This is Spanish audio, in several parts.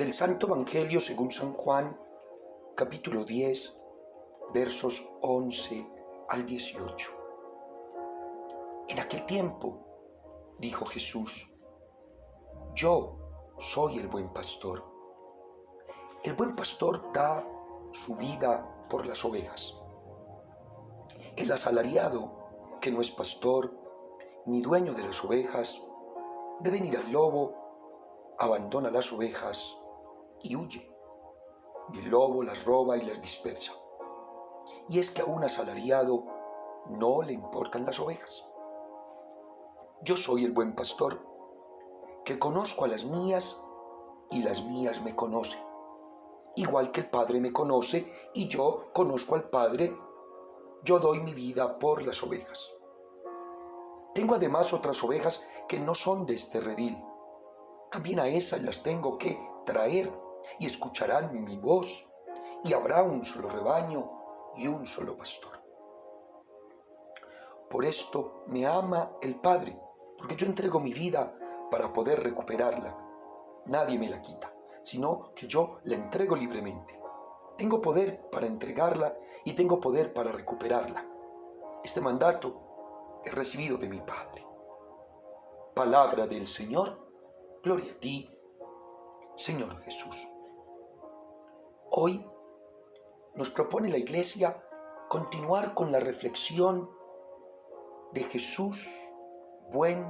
Del Santo Evangelio según San Juan, capítulo 10, versos 11 al 18. En aquel tiempo, dijo Jesús, yo soy el buen pastor. El buen pastor da su vida por las ovejas. El asalariado, que no es pastor ni dueño de las ovejas, ve venir al lobo, abandona las ovejas y huye. Y el lobo las roba y las dispersa. Y es que a un asalariado no le importan las ovejas. Yo soy el buen pastor, que conozco a las mías y las mías me conocen. Igual que el Padre me conoce y yo conozco al Padre, yo doy mi vida por las ovejas. Tengo además otras ovejas que no son de este redil. También a esas las tengo que traer y escucharán mi voz, y habrá un solo rebaño y un solo pastor. Por esto me ama el Padre, porque yo entrego mi vida para poder recuperarla. Nadie me la quita, sino que yo la entrego libremente. Tengo poder para entregarla y tengo poder para recuperarla. Este mandato he recibido de mi Padre. Palabra del Señor, gloria a ti, Señor Jesús. Hoy nos propone la Iglesia continuar con la reflexión de Jesús, buen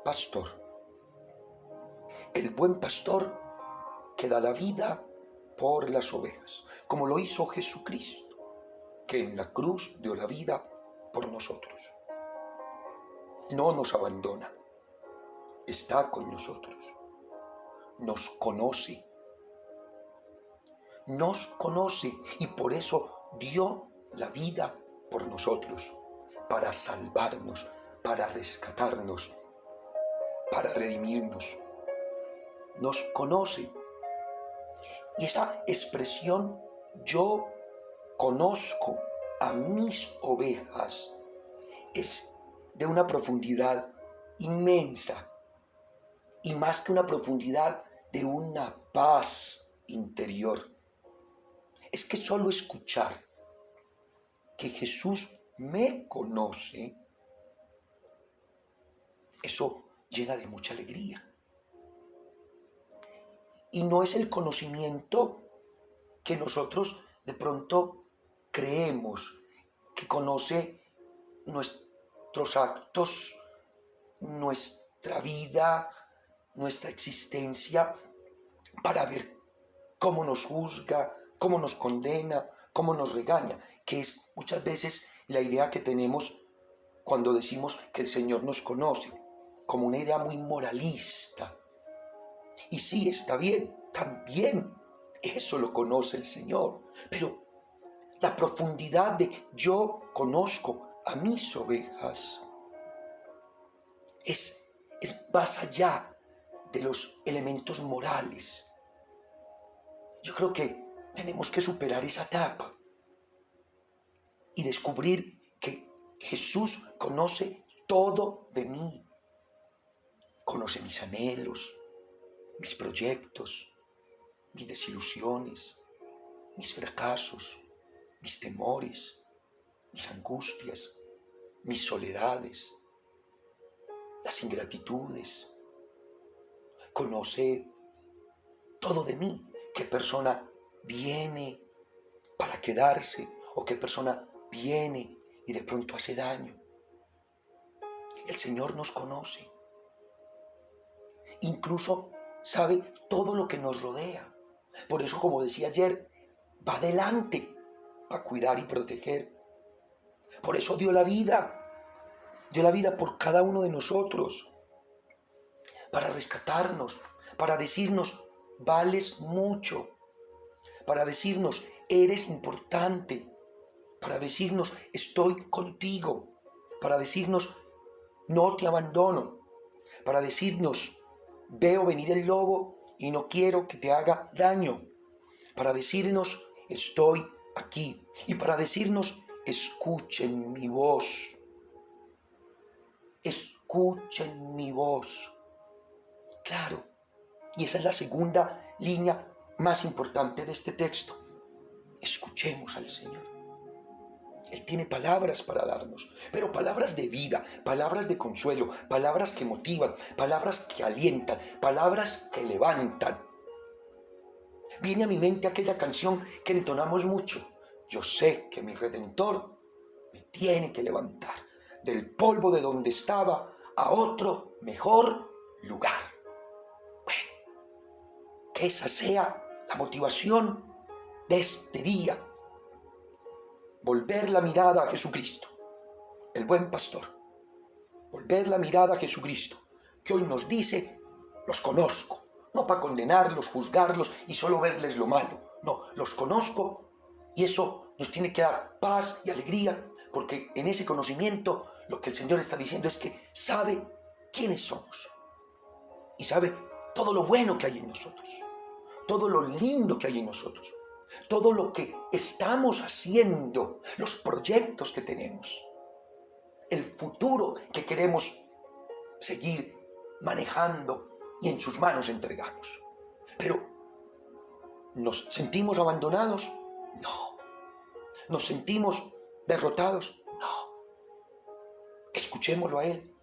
pastor. El buen pastor que da la vida por las ovejas, como lo hizo Jesucristo, que en la cruz dio la vida por nosotros. No nos abandona, está con nosotros, nos conoce y por eso dio la vida por nosotros, para salvarnos, para rescatarnos, para redimirnos. Nos conoce. Y esa expresión, yo conozco a mis ovejas, es de una profundidad inmensa, y más que una profundidad, de una paz interior. Es que solo escuchar que Jesús me conoce, eso llena de mucha alegría. Y no es el conocimiento que nosotros de pronto creemos, que conoce nuestros actos, nuestra vida, nuestra existencia, para ver cómo nos juzga, cómo nos condena, cómo nos regaña, que es muchas veces la idea que tenemos cuando decimos que el Señor nos conoce, como una idea muy moralista. Y sí, está bien, también eso lo conoce el Señor, pero la profundidad de yo conozco a mis ovejas es más allá de los elementos morales. Yo creo que tenemos que superar esa etapa y descubrir que Jesús conoce todo de mí. Conoce mis anhelos, mis proyectos, mis desilusiones, mis fracasos, mis temores, mis angustias, mis soledades, las ingratitudes. Conoce todo de mí, qué persona viene para quedarse o qué persona viene y de pronto hace daño. El Señor nos conoce. Incluso sabe todo lo que nos rodea. Por eso, como decía ayer, va adelante para cuidar y proteger. Por eso dio la vida por cada uno de nosotros, para rescatarnos, para decirnos, vales mucho, para decirnos, eres importante, para decirnos, estoy contigo, para decirnos, no te abandono, para decirnos, veo venir el lobo y no quiero que te haga daño, para decirnos, estoy aquí, y para decirnos, escuchen mi voz, escuchen mi voz. Claro, y esa es la segunda línea más importante de este texto. Escuchemos al Señor. Él tiene palabras para darnos, pero palabras de vida, palabras de consuelo, palabras que motivan, palabras que alientan, palabras que levantan. Viene a mi mente aquella canción que entonamos mucho. Yo sé que mi Redentor me tiene que levantar del polvo de donde estaba a otro mejor lugar. Bueno, que esa sea la motivación de este día. Volver la mirada a Jesucristo, el buen pastor. Volver la mirada a Jesucristo, que hoy nos dice, los conozco, no para condenarlos, juzgarlos y solo verles lo malo. No, los conozco y eso nos tiene que dar paz y alegría, porque en ese conocimiento lo que el Señor está diciendo es que sabe quiénes somos y sabe todo lo bueno que hay en nosotros, todo lo lindo que hay en nosotros, todo lo que estamos haciendo, los proyectos que tenemos, el futuro que queremos seguir manejando y en sus manos entregamos. Pero, ¿nos sentimos abandonados? No. ¿Nos sentimos derrotados? No. Escuchémoslo a Él,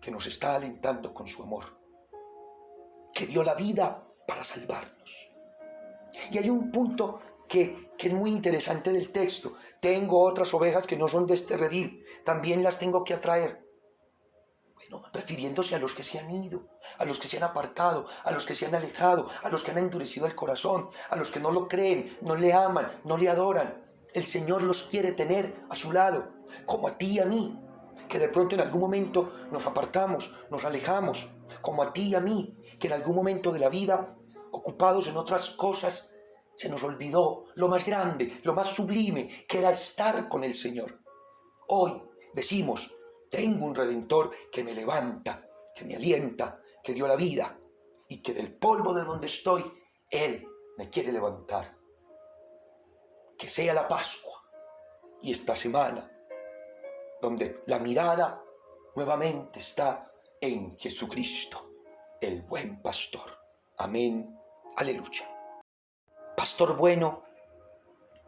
que nos está alentando con su amor, que dio la vida para salvarnos. Y hay un punto que es muy interesante del texto. Tengo otras ovejas que no son de este redil, también las tengo que atraer. Bueno, refiriéndose a los que se han ido, a los que se han apartado, a los que se han alejado, a los que han endurecido el corazón, a los que no lo creen, no le aman, no le adoran. El Señor los quiere tener a su lado, como a ti y a mí, que de pronto en algún momento nos apartamos, nos alejamos, como a ti y a mí, que en algún momento de la vida, ocupados en otras cosas, se nos olvidó lo más grande, lo más sublime, que era estar con el Señor. Hoy decimos, tengo un Redentor que me levanta, que me alienta, que dio la vida y que del polvo de donde estoy, Él me quiere levantar. Que sea la Pascua y esta semana donde la mirada nuevamente está en Jesucristo, el buen pastor. Amén, aleluya. Pastor bueno,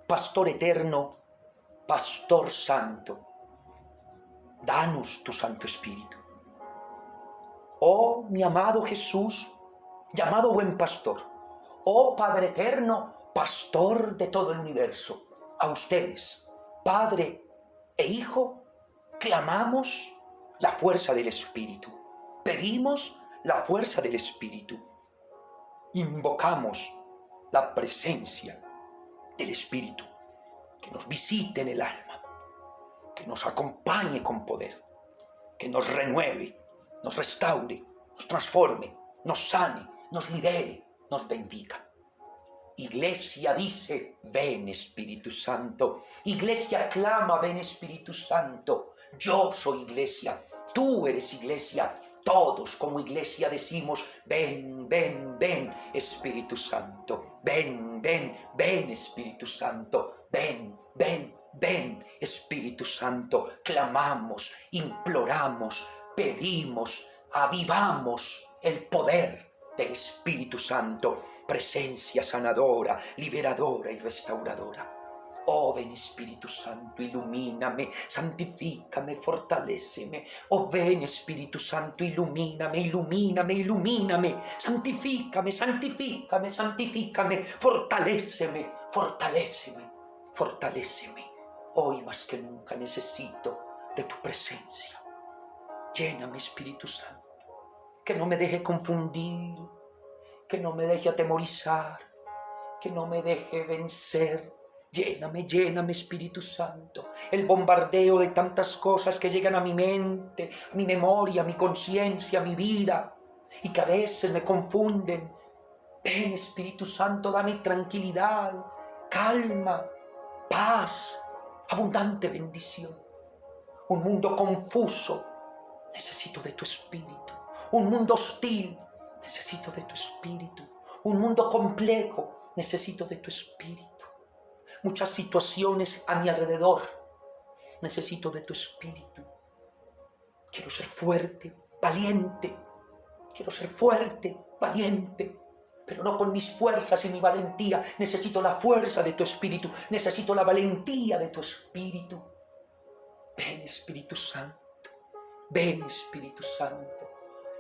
pastor eterno, pastor santo, danos tu Santo Espíritu. Oh, mi amado Jesús, llamado buen pastor, oh Padre eterno, pastor de todo el universo, a ustedes, Padre e Hijo, clamamos la fuerza del Espíritu, pedimos la fuerza del Espíritu, invocamos la presencia del Espíritu, que nos visite en el alma, que nos acompañe con poder, que nos renueve, nos restaure, nos transforme, nos sane, nos libere, nos bendiga. Iglesia dice, ven Espíritu Santo. Iglesia clama, ven Espíritu Santo. Yo soy iglesia, tú eres iglesia. Todos como iglesia decimos, ven, ven, ven Espíritu Santo. Ven, ven, ven Espíritu Santo. Ven, ven, ven Espíritu Santo. Clamamos, imploramos, pedimos, avivamos el poder del Espíritu Santo, presencia sanadora, liberadora y restauradora. Oh, ven Espíritu Santo, ilumíname, santifícame, fortaléceme. Oh, ven Espíritu Santo, ilumíname, ilumíname, ilumíname, santifícame, santifícame, santifícame, fortaléceme, fortaléceme, fortaléceme. Hoy más que nunca necesito de tu presencia. Lléname, Espíritu Santo, que no me deje confundir, que no me deje atemorizar, que no me deje vencer. Lléname, lléname, Espíritu Santo. El bombardeo de tantas cosas que llegan a mi mente, a mi memoria, a mi conciencia, a mi vida, y que a veces me confunden. Ven, Espíritu Santo, dame tranquilidad, calma, paz, abundante bendición. Un mundo confuso, necesito de tu Espíritu. Un mundo hostil, necesito de tu Espíritu. Un mundo complejo, necesito de tu Espíritu. Muchas situaciones a mi alrededor, necesito de tu Espíritu. Quiero ser fuerte, valiente. Quiero ser fuerte, valiente. pero no con mis fuerzas y mi valentía. Necesito la fuerza de tu Espíritu, necesito la valentía de tu Espíritu. Ven, Espíritu Santo, ven, Espíritu Santo,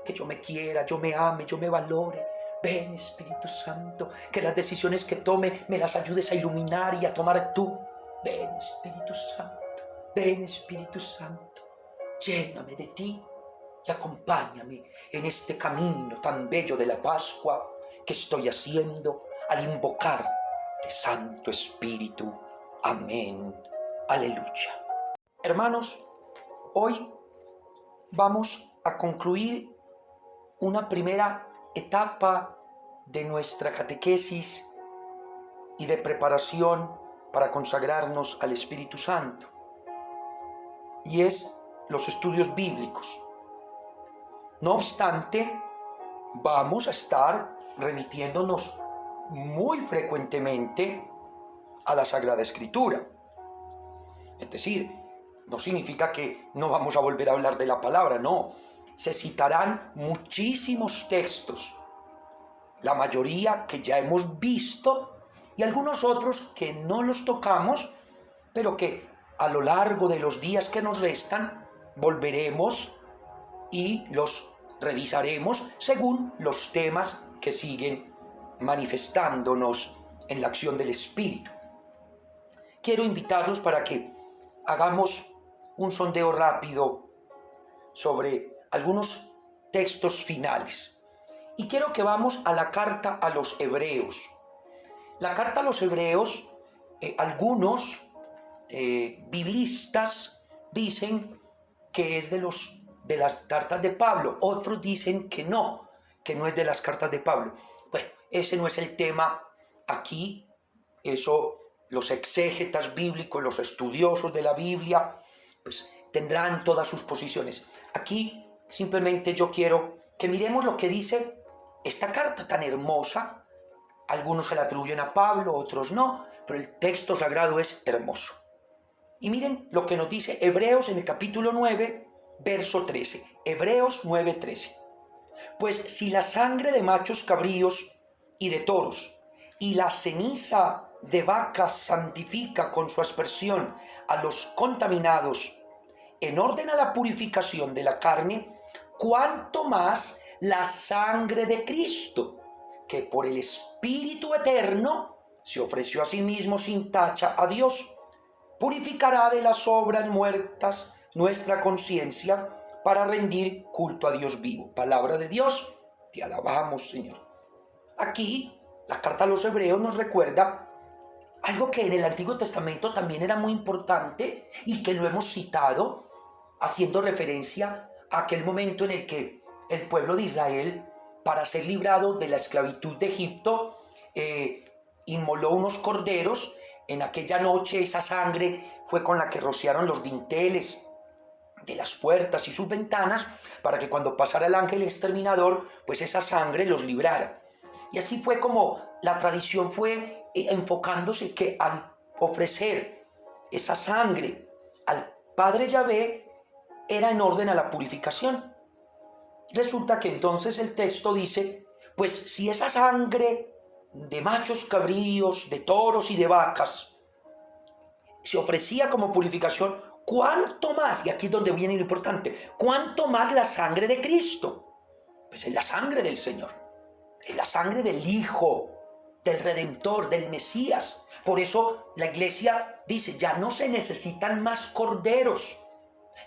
que yo me quiera, yo me ame, yo me valore. Ven, Espíritu Santo, que las decisiones que tome me las ayudes a iluminar y a tomar tú. Ven, Espíritu Santo, ven, Espíritu Santo, lléname de ti y acompáñame en este camino tan bello de la Pascua que estoy haciendo al invocar de Santo Espíritu. Amén. Aleluya. Hermanos, hoy vamos a concluir una primera etapa de nuestra catequesis y de preparación para consagrarnos al Espíritu Santo, y es los estudios bíblicos. No obstante, vamos a estar remitiéndonos muy frecuentemente a la Sagrada Escritura. Es decir, no significa que no vamos a volver a hablar de la palabra, no. Se citarán muchísimos textos, la mayoría que ya hemos visto y algunos otros que no los tocamos, pero que a lo largo de los días que nos restan volveremos y los revisaremos según los temas que siguen manifestándonos en la acción del Espíritu. Quiero invitarlos para que hagamos un sondeo rápido sobre algunos textos finales. Y quiero que vamos a la carta a los Hebreos. La carta a los Hebreos, algunos biblistas dicen que es de las cartas de Pablo, otros dicen que no es de las cartas de Pablo. Bueno, ese no es el tema aquí, eso los exégetas bíblicos, los estudiosos de la Biblia, pues tendrán todas sus posiciones. Aquí simplemente yo quiero que miremos lo que dice esta carta tan hermosa. Algunos se la atribuyen a Pablo, otros no, pero el texto sagrado es hermoso. Y miren lo que nos dice Hebreos en el capítulo 9, verso 13. Hebreos 9, 13. Pues si la sangre de machos cabríos y de toros y la ceniza de vacas santifica con su aspersión a los contaminados en orden a la purificación de la carne, cuánto más la sangre de Cristo, que por el Espíritu eterno se ofreció a sí mismo sin tacha a Dios, purificará de las obras muertas nuestra conciencia para rendir culto a Dios vivo. Palabra de Dios, te alabamos, Señor. Aquí, la carta a los Hebreos nos recuerda algo que en el Antiguo Testamento también era muy importante y que lo hemos citado haciendo referencia a aquel momento en el que el pueblo de Israel, para ser librado de la esclavitud de Egipto, inmoló unos corderos. En aquella noche esa sangre fue con la que rociaron los dinteles de las puertas y sus ventanas, para que cuando pasara el ángel exterminador, pues esa sangre los librara. Y así fue como la tradición fue enfocándose, que al ofrecer esa sangre al Padre Yahvé era en orden a la purificación. Resulta que entonces el texto dice, pues si esa sangre de machos cabríos, de toros y de vacas se ofrecía como purificación, ¿cuánto más? Y aquí es donde viene lo importante. ¿Cuánto más la sangre de Cristo? Pues es la sangre del Señor, es la sangre del Hijo, del Redentor, del Mesías. Por eso la Iglesia dice, ya no se necesitan más corderos,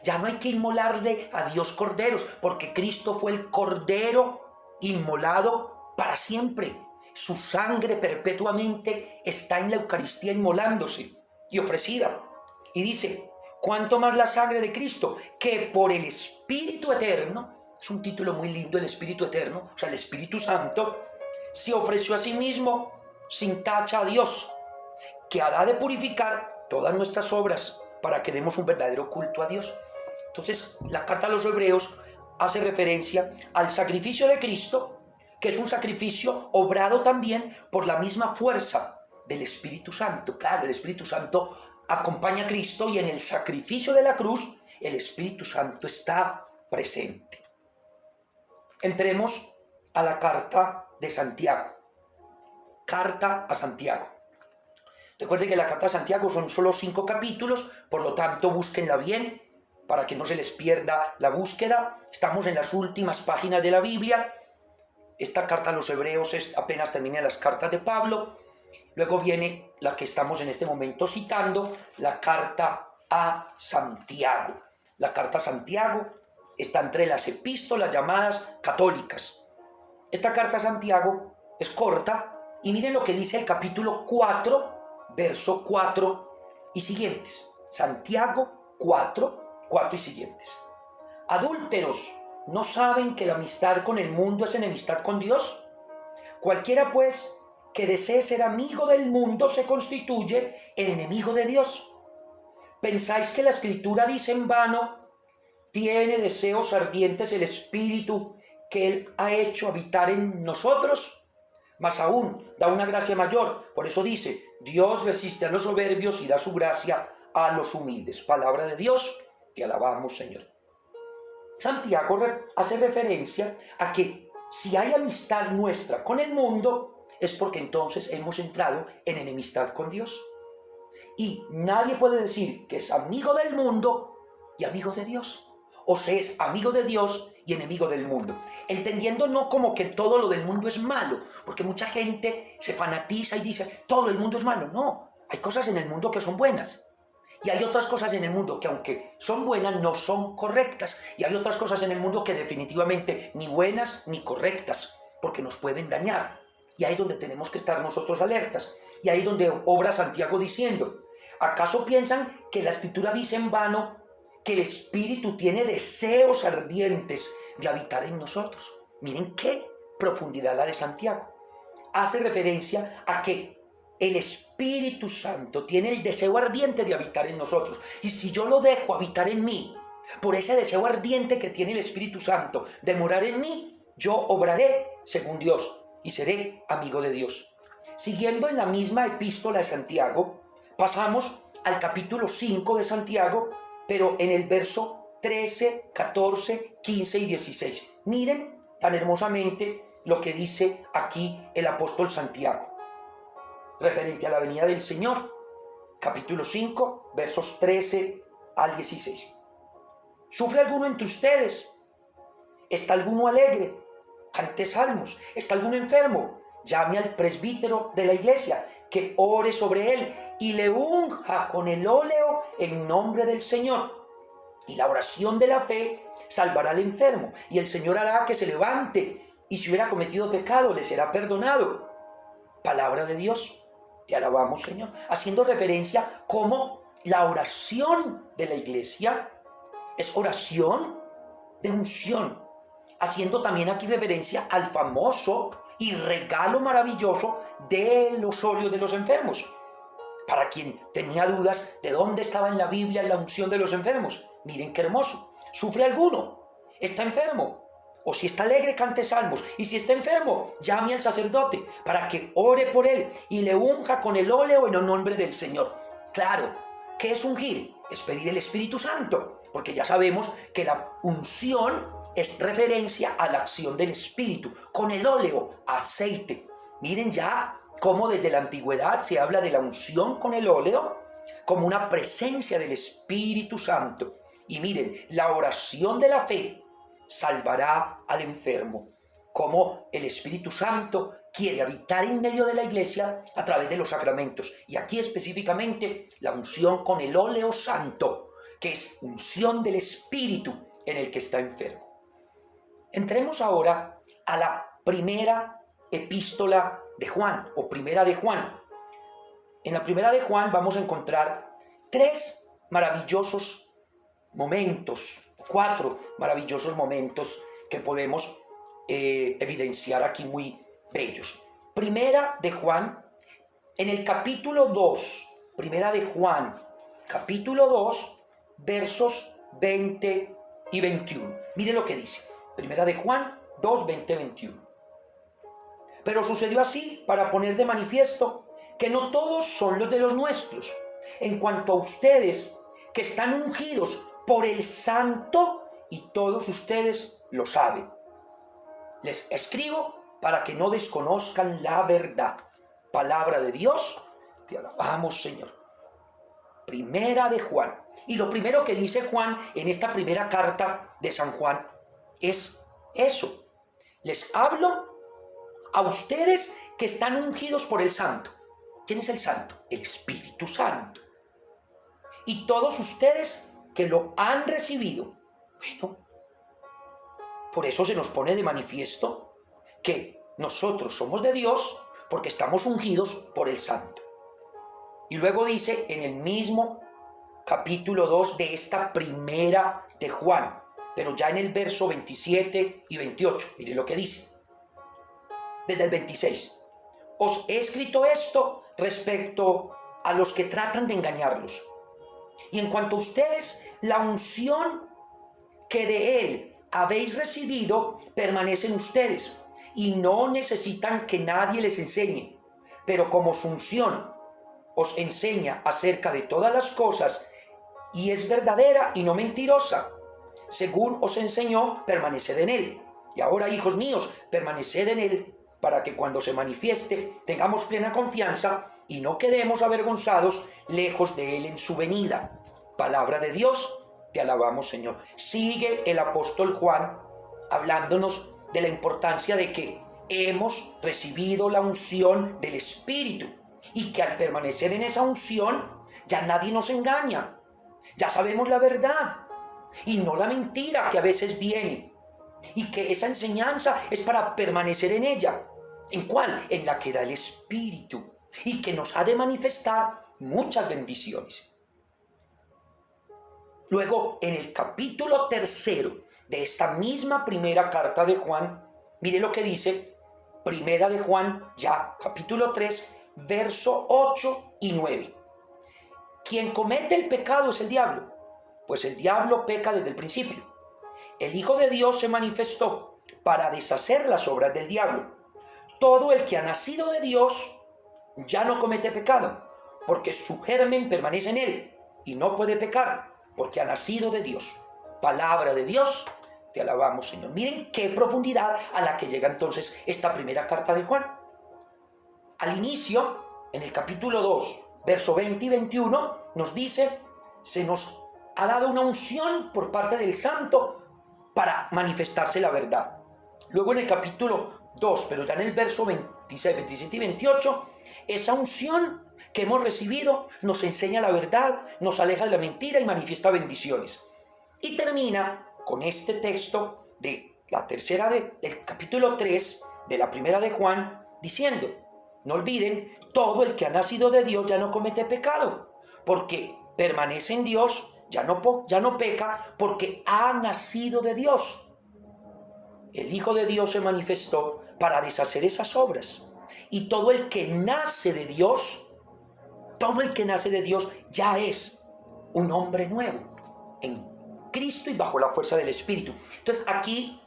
ya no hay que inmolarle a Dios corderos, porque Cristo fue el cordero inmolado para siempre. Su sangre perpetuamente está en la Eucaristía inmolándose y ofrecida. Y dice, ¿cuánto más la sangre de Cristo? Que por el Espíritu Eterno, es un título muy lindo, el Espíritu Eterno, o sea, el Espíritu Santo, se ofreció a sí mismo sin tacha a Dios, que ha de purificar todas nuestras obras para que demos un verdadero culto a Dios. Entonces, la carta a los Hebreos hace referencia al sacrificio de Cristo, que es un sacrificio obrado también por la misma fuerza del Espíritu Santo. Claro, el Espíritu Santo acompaña a Cristo y en el sacrificio de la cruz el Espíritu Santo está presente. Entremos a la carta de Santiago. carta a Santiago. Recuerden que la carta a Santiago son solo 5 capítulos, por lo tanto búsquenla bien para que no se les pierda la búsqueda. Estamos en las últimas páginas de la Biblia. Esta carta a los hebreos apenas termina las cartas de Pablo. Luego viene la que estamos en este momento citando, la carta a Santiago. La carta a Santiago está entre las epístolas llamadas católicas. Esta carta a Santiago es corta y miren lo que dice el capítulo 4, verso 4 y siguientes. Santiago 4 y siguientes. Adúlteros, ¿no saben que la amistad con el mundo es enemistad con Dios? Cualquiera, pues, que desee ser amigo del mundo se constituye el enemigo de Dios. ¿Pensáis que la Escritura dice en vano: tiene deseos ardientes el Espíritu que Él ha hecho habitar en nosotros? Más aún, da una gracia mayor. Por eso dice: Dios resiste a los soberbios y da su gracia a los humildes. Palabra de Dios, te alabamos, Señor. Santiago hace referencia a que si hay amistad nuestra con el mundo, es porque entonces hemos entrado en enemistad con Dios. Y nadie puede decir que es amigo del mundo y amigo de Dios. O se es amigo de Dios y enemigo del mundo. Entendiendo no como que todo lo del mundo es malo, porque mucha gente se fanatiza y dice, todo el mundo es malo. No, hay cosas en el mundo que son buenas. Y hay otras cosas en el mundo que, aunque son buenas, no son correctas. Y hay otras cosas en el mundo que definitivamente ni buenas ni correctas, porque nos pueden dañar. Y ahí es donde tenemos que estar nosotros alertas. Y ahí es donde obra Santiago diciendo, ¿acaso piensan que la Escritura dice en vano que el Espíritu tiene deseos ardientes de habitar en nosotros? Miren qué profundidad la de Santiago. Hace referencia a que el Espíritu Santo tiene el deseo ardiente de habitar en nosotros. Y si yo lo dejo habitar en mí, por ese deseo ardiente que tiene el Espíritu Santo de morar en mí, yo obraré según Dios y seré amigo de Dios. Siguiendo en la misma epístola de Santiago, pasamos al capítulo 5 de Santiago, pero en el verso 13, 14, 15 y 16. Miren tan hermosamente lo que dice aquí el apóstol Santiago referente a la venida del Señor, capítulo 5, versos 13 al 16. ¿Sufre alguno entre ustedes? ¿Está alguno alegre? Cante salmos. ¿Está alguno enfermo? Llame al presbítero de la iglesia, que ore sobre él y le unja con el óleo en nombre del Señor. Y la oración de la fe salvará al enfermo, y el Señor hará que se levante, y si hubiera cometido pecado, le será perdonado. Palabra de Dios. Te alabamos, Señor, haciendo referencia como la oración de la iglesia es oración de unción, haciendo también aquí referencia al famoso y regalo maravilloso de los óleos de los enfermos. Para quien tenía dudas de dónde estaba en la Biblia la unción de los enfermos, miren qué hermoso. ¿Sufre alguno? ¿Está enfermo? O si está alegre, cante salmos. Y si está enfermo, llame al sacerdote para que ore por él y le unja con el óleo en el nombre del Señor. Claro, ¿qué es ungir? Es pedir el Espíritu Santo, porque ya sabemos que la unción es referencia a la acción del Espíritu. Con el óleo, aceite. Miren ya cómo desde la antigüedad se habla de la unción con el óleo como una presencia del Espíritu Santo. Y miren, la oración de la fe salvará al enfermo, como el Espíritu Santo quiere habitar en medio de la iglesia a través de los sacramentos. Y aquí específicamente la unción con el óleo santo, que es unción del Espíritu en el que está enfermo. Entremos ahora a la primera epístola de Juan, o primera de Juan. En la primera de Juan vamos a encontrar 3 maravillosos momentos, 4 maravillosos momentos que podemos evidenciar aquí muy bellos. Primera de Juan, en el capítulo 2, primera de Juan, capítulo 2, versos 20 y 21. Mire lo que dice, primera de Juan 2, 20, 21. Pero sucedió así para poner de manifiesto que no todos son los de los nuestros. En cuanto a ustedes, que están ungidos por el Santo, y todos ustedes lo saben. Les escribo para que no desconozcan la verdad. Palabra de Dios, te alabamos, Señor. Primera de Juan. Y lo primero que dice Juan en esta primera carta de San Juan es eso. Les hablo a ustedes que están ungidos por el Santo. ¿Quién es el Santo? El Espíritu Santo. Y todos ustedes que lo han recibido. Bueno, por eso se nos pone de manifiesto que nosotros somos de Dios porque estamos ungidos por el Santo. Y luego dice en el mismo capítulo 2 de esta primera de Juan, pero ya en el verso 27 y 28, mire lo que dice. Desde el 26. Os he escrito esto respecto a los que tratan de engañarlos. Y en cuanto a ustedes, la unción que de Él habéis recibido permanece en ustedes y no necesitan que nadie les enseñe. Pero como su unción os enseña acerca de todas las cosas y es verdadera y no mentirosa, según os enseñó, permaneced en Él. Y ahora, hijos míos, permaneced en Él para que cuando se manifieste tengamos plena confianza y no quedemos avergonzados lejos de Él en su venida. Palabra de Dios, te alabamos, Señor. Sigue el apóstol Juan hablándonos de la importancia de que hemos recibido la unción del Espíritu y que al permanecer en esa unción ya nadie nos engaña. Ya sabemos la verdad y no la mentira que a veces viene. Y que esa enseñanza es para permanecer en ella. ¿En cuál? En la que da el Espíritu y que nos ha de manifestar muchas bendiciones. Luego, en el capítulo 3 de esta misma primera carta de Juan, mire lo que dice, primera de Juan, ya, capítulo 3, verso 8 y 9. Quien comete el pecado es el diablo, pues el diablo peca desde el principio. El Hijo de Dios se manifestó para deshacer las obras del diablo. Todo el que ha nacido de Dios ya no comete pecado, porque su germen permanece en él y no puede pecar, porque ha nacido de Dios. Palabra de Dios, te alabamos, Señor. Miren qué profundidad a la que llega entonces esta primera carta de Juan. Al inicio, en el capítulo 2, verso 20 y 21, nos dice, se nos ha dado una unción por parte del Santo para manifestarse la verdad. Luego en el capítulo 2, pero ya en el verso 26, 27 y 28, esa unción que hemos recibido nos enseña la verdad, nos aleja de la mentira y manifiesta bendiciones. Y termina con este texto de la tercera del capítulo 3 de la primera de Juan, diciendo, no olviden, todo el que ha nacido de Dios ya no comete pecado, porque permanece en Dios, ya no peca, porque ha nacido de Dios. El Hijo de Dios se manifestó para deshacer esas obras. Y todo el que nace de Dios, ya es un hombre nuevo en Cristo y bajo la fuerza del Espíritu. Entonces aquí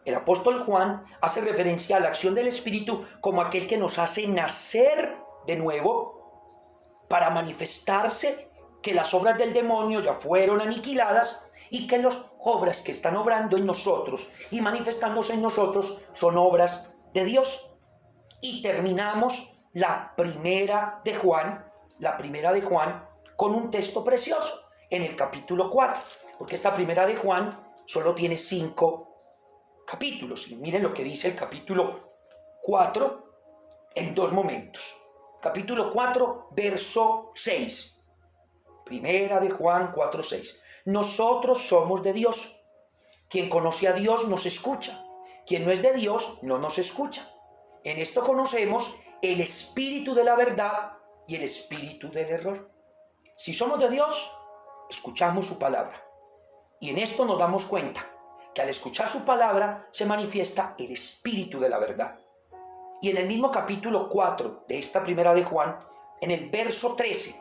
el apóstol Juan hace referencia a la acción del Espíritu como aquel que nos hace nacer de nuevo para manifestarse que las obras del demonio ya fueron aniquiladas y que las obras que están obrando en nosotros y manifestándose en nosotros son obras de Dios. Y terminamos la primera de Juan con un texto precioso en el capítulo 4, porque esta primera de Juan solo tiene 5 capítulos. Y miren lo que dice el capítulo 4 en 2 momentos. Capítulo 4, verso 6. Primera de Juan 4, 6. Nosotros somos de Dios. Quien conoce a Dios nos escucha. Quien no es de Dios no nos escucha. En esto conocemos el espíritu de la verdad y el espíritu del error. Si somos de Dios, escuchamos su palabra. Y en esto nos damos cuenta que al escuchar su palabra se manifiesta el espíritu de la verdad. Y en el mismo capítulo 4 de esta primera de Juan, en el verso 13,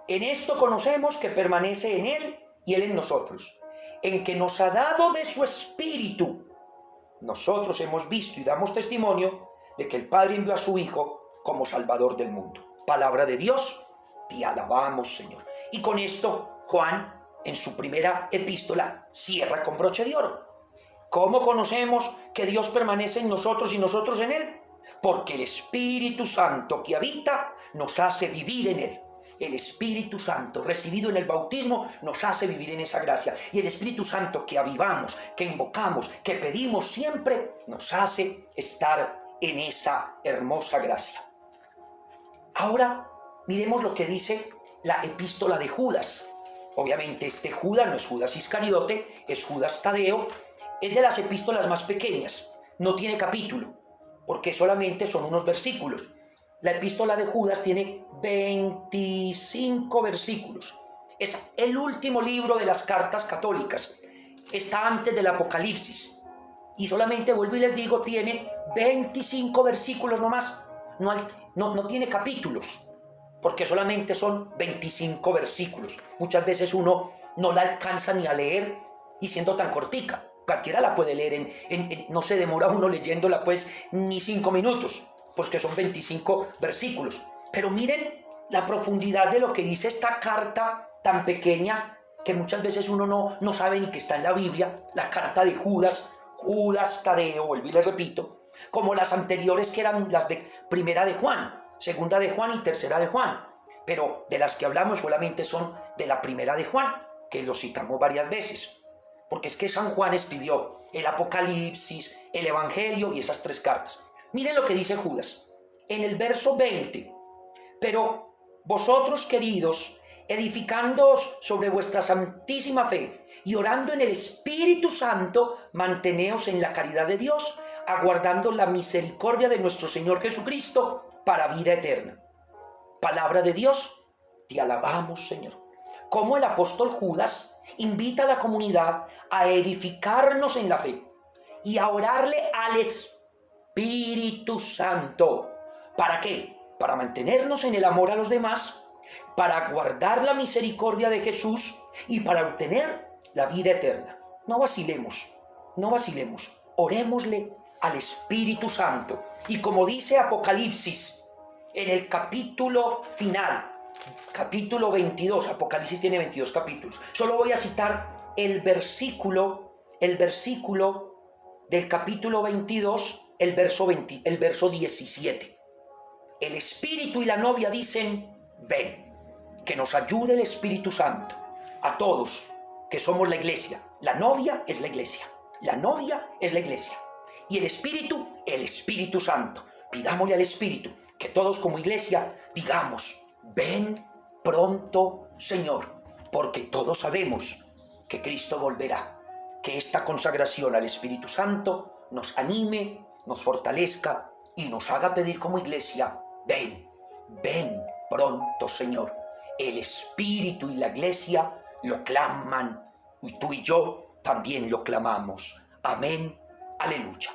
en esto conocemos que permanece en Él y Él en nosotros, en que nos ha dado de su espíritu. Nosotros hemos visto y damos testimonio de que el Padre envió a su Hijo como Salvador del mundo. Palabra de Dios, te alabamos, Señor. Y con esto, Juan, en su primera epístola, cierra con broche de oro. ¿Cómo conocemos que Dios permanece en nosotros y nosotros en Él? porque el Espíritu Santo que habita nos hace vivir en él. El Espíritu Santo recibido en el bautismo nos hace vivir en esa gracia. Y el Espíritu Santo que avivamos, que invocamos, que pedimos siempre, nos hace estar en esa hermosa gracia. Ahora miremos lo que dice la epístola de Judas. Obviamente este Judas no es Judas Iscariote, es Judas Tadeo. Es de las epístolas más pequeñas, no tiene capítulo, porque solamente son unos versículos. La epístola de Judas tiene 25 versículos. Es el último libro de las cartas católicas. Está antes del Apocalipsis. Y solamente, vuelvo y les digo, tiene 25 versículos nomás. No tiene capítulos, porque solamente son 25 versículos. Muchas veces uno no la alcanza ni a leer y siendo tan cortica. Cualquiera la puede leer, no se demora uno leyéndola pues ni 5 minutos, pues que son 25 versículos. Pero miren la profundidad de lo que dice esta carta tan pequeña que muchas veces uno no sabe ni que está en la Biblia, la carta de Judas Tadeo, vuelvo y les repito, como las anteriores que eran las de primera de Juan, segunda de Juan y tercera de Juan. Pero de las que hablamos solamente son de la primera de Juan, que lo citamos varias veces. Porque es que San Juan escribió el Apocalipsis, el Evangelio y esas 3 cartas. Miren lo que dice Judas en el verso 20. Pero vosotros, queridos, edificándoos sobre vuestra santísima fe y orando en el Espíritu Santo, manteneos en la caridad de Dios, aguardando la misericordia de nuestro Señor Jesucristo para vida eterna. Palabra de Dios, te alabamos, Señor. Como el apóstol Judas invita a la comunidad a edificarnos en la fe y a orarle al Espíritu Santo. ¿Para qué? Para mantenernos en el amor a los demás, para guardar la misericordia de Jesús y para obtener la vida eterna. No vacilemos, orémosle al Espíritu Santo. Y como dice Apocalipsis, en el capítulo final, capítulo 22, Apocalipsis tiene 22 capítulos. Solo voy a citar el versículo del capítulo 22, el verso 17. El Espíritu y la novia dicen, ven, que nos ayude el Espíritu Santo a todos que somos la iglesia. La novia es la iglesia. La novia es la iglesia. Y el Espíritu Santo. Pidámosle al Espíritu que todos como iglesia digamos, ven pronto, Señor, porque todos sabemos que Cristo volverá. Que esta consagración al Espíritu Santo nos anime, nos fortalezca y nos haga pedir como iglesia, ven pronto, Señor. El Espíritu y la iglesia lo claman y tú y yo también lo clamamos. Amén, aleluya.